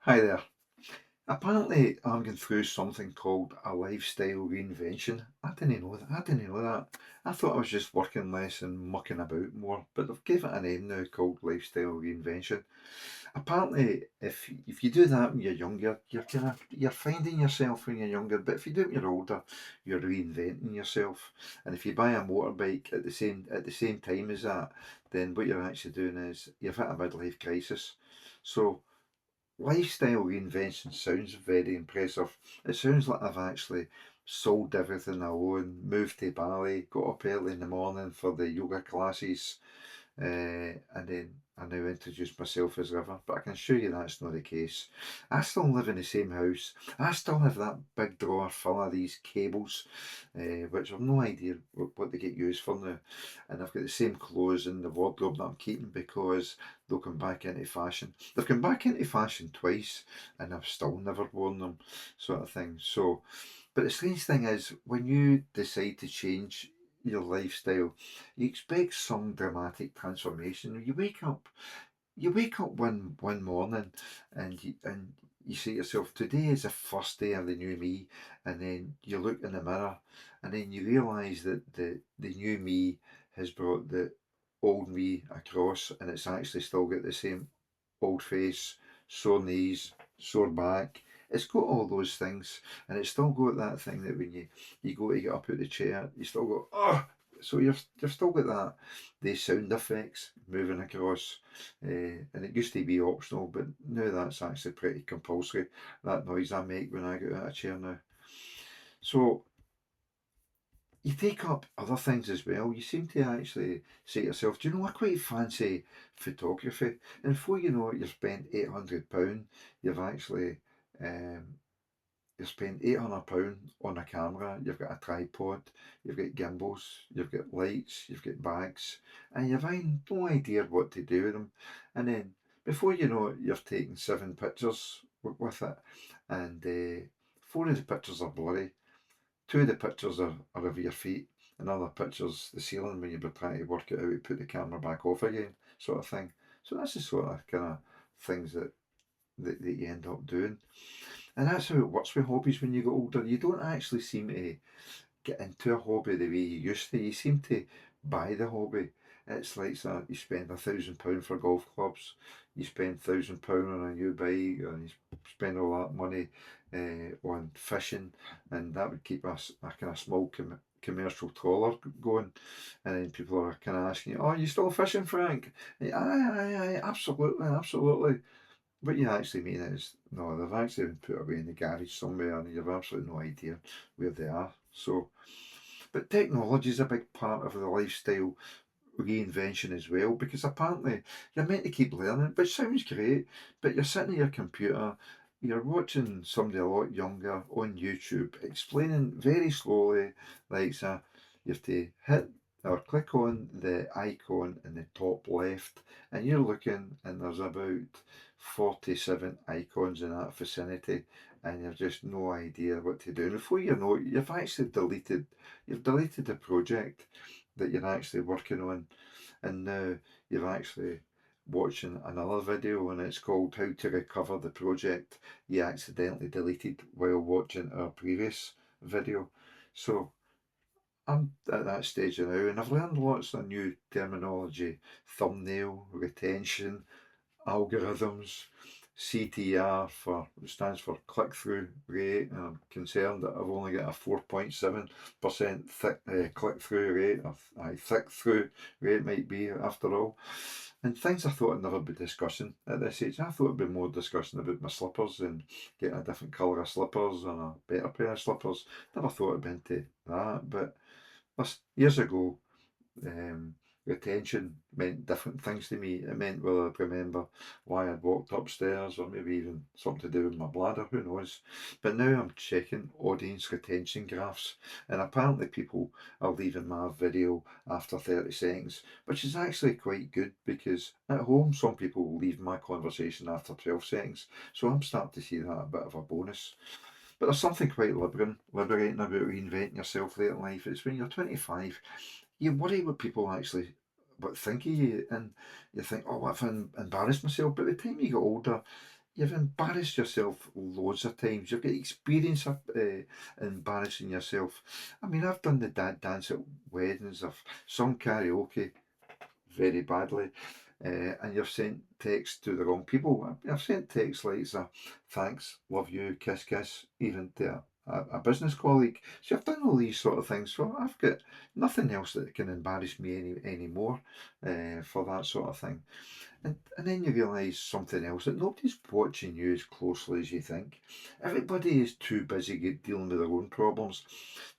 Hi there. Apparently, I'm going through something called a lifestyle reinvention. I didn't know that. I didn't know that. I thought I was just working less and mucking about more, but they've given it a name now called lifestyle reinvention. Apparently, if you do that when you're younger, you're finding yourself when you're younger. But if you do it when you're older, you're reinventing yourself. And if you buy a motorbike at the same time as that, then what you're actually doing is you've hit a midlife crisis. So lifestyle reinvention sounds very impressive. It sounds like I've actually sold everything I own, moved to Bali, got up early in the morning for the yoga classes, and then I now introduce myself as River. But I can assure you that's not the case. I still live in the same house. I still have that big drawer full of these cables, which I've no idea what they get used for now. And I've got the same clothes in the wardrobe that I'm keeping because they'll come back into fashion. They've come back into fashion twice, and I've still never worn them, sort of thing. So, but the strange thing is, when you decide to change your lifestyle, you expect some dramatic transformation. You wake up one morning, and you say to yourself, today is the first day of the new me, and then you look in the mirror, and then you realise that the new me has brought the old me across, and it's actually still got the same old face, sore knees, sore back. It's got all those things, and it's still got that thing that when you go to get up out of the chair, you still go, oh. So you've still got that, these sound effects moving across, and it used to be optional, but now that's actually pretty compulsory. That noise I make when I get out of a chair now. So you take up other things as well. You seem to actually say to yourself, do you know, I quite fancy photography. And before you know it, you've spent £800. You've actually, um, you've spent £800 on a camera. You've got a tripod, you've got gimbals, you've got lights, you've got bags, and you've no idea what to do with them. And then before you know it, you've taken 7 pictures with it, and four of the pictures are blurry. Two of the pictures are of your feet, and other pictures the ceiling when you were trying to work it out to put the camera back off again, sort of thing. So that's the sort of kind of things that you end up doing. And that's how it works with hobbies when you get older. You don't actually seem to get into a hobby the way you used to. You seem to buy the hobby. It's like that you spend £1,000 for golf clubs, you spend £1,000 on a new bike, and you spend all that money on fishing, and that would keep a kind of small commercial trawler going. And then people are kind of asking you, "Oh, you still fishing, Frank?" Aye, aye, aye, absolutely, absolutely. What you actually mean is, no, they've actually been put away in the garage somewhere, and you've absolutely no idea where they are. So, but technology is a big part of the lifestyle reinvention as well, because apparently you're meant to keep learning, which sounds great, but you're sitting at your computer, you're watching somebody a lot younger on YouTube explaining very slowly, like so you have to hit or click on the icon in the top left, and you're looking, and there's about 47 icons in that vicinity, and you've just no idea what to do. And before you know it, you've deleted the project that you're actually working on, and now you're actually watching another video, and it's called How to Recover the Project You Accidentally Deleted While Watching Our Previous Video. So I'm at that stage now, and I've learned lots of new terminology: thumbnail, retention, algorithms, CTR stands for click through rate. And I'm concerned that I've only got a 4.7% click through rate, or thick through rate might be after all. And things I thought I'd never be discussing at this age. I thought it'd be more discussing about my slippers and getting a different colour of slippers and a better pair of slippers. Never thought I'd be into that, but years ago, um, retention meant different things to me. It meant whether I'd remember why I'd walked upstairs, or maybe even something to do with my bladder, who knows. But now I'm checking audience retention graphs, and apparently people are leaving my video after 30 seconds, which is actually quite good, because at home some people will leave my conversation after 12 seconds. So I'm starting to see that a bit of a bonus. But there's something quite liberating about reinventing yourself late in life. It's when you're 25, you worry what people actually what think of you, and you think, oh, what if I embarrass myself? But by the time you get older, you've embarrassed yourself loads of times. You've got experience of embarrassing yourself. I mean, I've done the dad dance at weddings. I've sung karaoke very badly. And you've sent texts to the wrong people. I've sent texts like, thanks, love you, kiss, kiss, even to a business colleague. So I've done all these sort of things. So I've got nothing else that can embarrass me anymore for that sort of thing. And then you realise something else, that nobody's watching you as closely as you think. Everybody is too busy dealing with their own problems.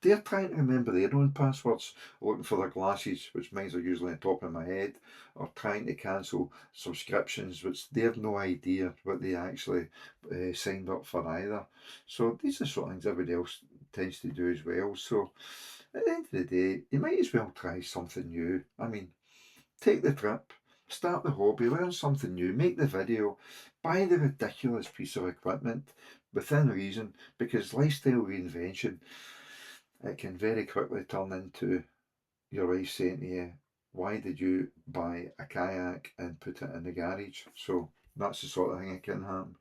They're trying to remember their own passwords, looking for their glasses, which mine are usually on top of my head, or trying to cancel subscriptions, which they have no idea what they actually signed up for either. So these are sort of things everybody else tends to do as well. So at the end of the day, you might as well try something new. I mean, take the trip, start the hobby, learn something new, make the video, buy the ridiculous piece of equipment within reason, because lifestyle reinvention, it can very quickly turn into your wife saying to you, why did you buy a kayak and put it in the garage? So that's the sort of thing that can happen.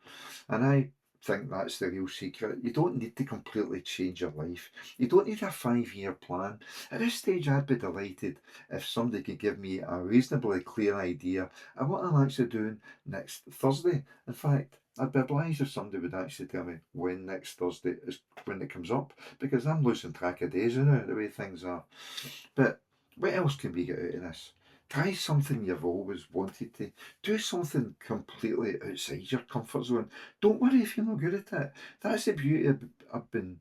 And I think that's the real secret. You don't need to completely change your life. You don't need a 5 year plan. At this stage, I'd be delighted if somebody could give me a reasonably clear idea of what I'm actually doing next Thursday. In fact, I'd be obliged if somebody would actually tell me when next Thursday is when it comes up, because I'm losing track of days now, the way things are. But what else can we get out of this? Try something you've always wanted to. Do something completely outside your comfort zone. Don't worry if you're not good at it. That's the beauty of being,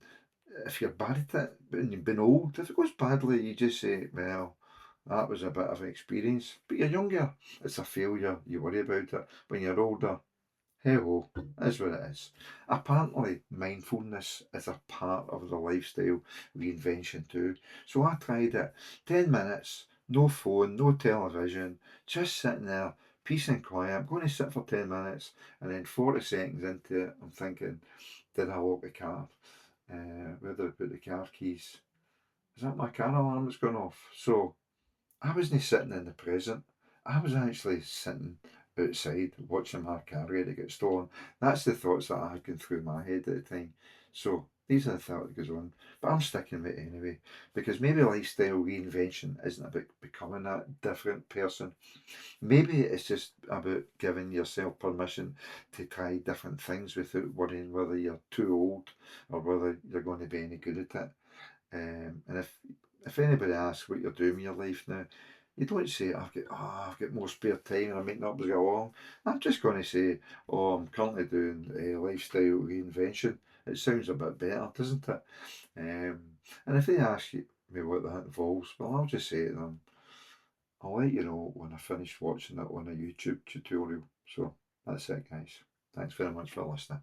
if you're bad at it and you've been old, if it goes badly, you just say, well, that was a bit of an experience. But you're younger, it's a failure, you worry about it. When you're older, hey ho, is what it is. Apparently, mindfulness is a part of the lifestyle reinvention too. So I tried it. 10 minutes, no phone, no television, just sitting there, peace and quiet. I'm going to sit for 10 minutes, and then 40 seconds into it, I'm thinking, did I lock the car? Where did I put the car keys? Is that my car alarm that's gone off? So I wasn't sitting in the present. I was actually sitting outside watching my car ready to get stolen. That's the thoughts that I had going through my head at the time. So these are the thoughts that goes on. But I'm sticking with it anyway. Because maybe lifestyle reinvention isn't about becoming that different person. Maybe it's just about giving yourself permission to try different things without worrying whether you're too old or whether you're going to be any good at it. And if anybody asks what you're doing with your life now, you don't say, I've got more spare time and I'm making up as I go along. I'm just going to say, oh, I'm currently doing a lifestyle reinvention. It sounds a bit better, doesn't it? Um, and if they ask me what that involves, well, I'll just say to them, I'll let you know when I finish watching it on a YouTube tutorial. So that's it, guys. Thanks very much for listening.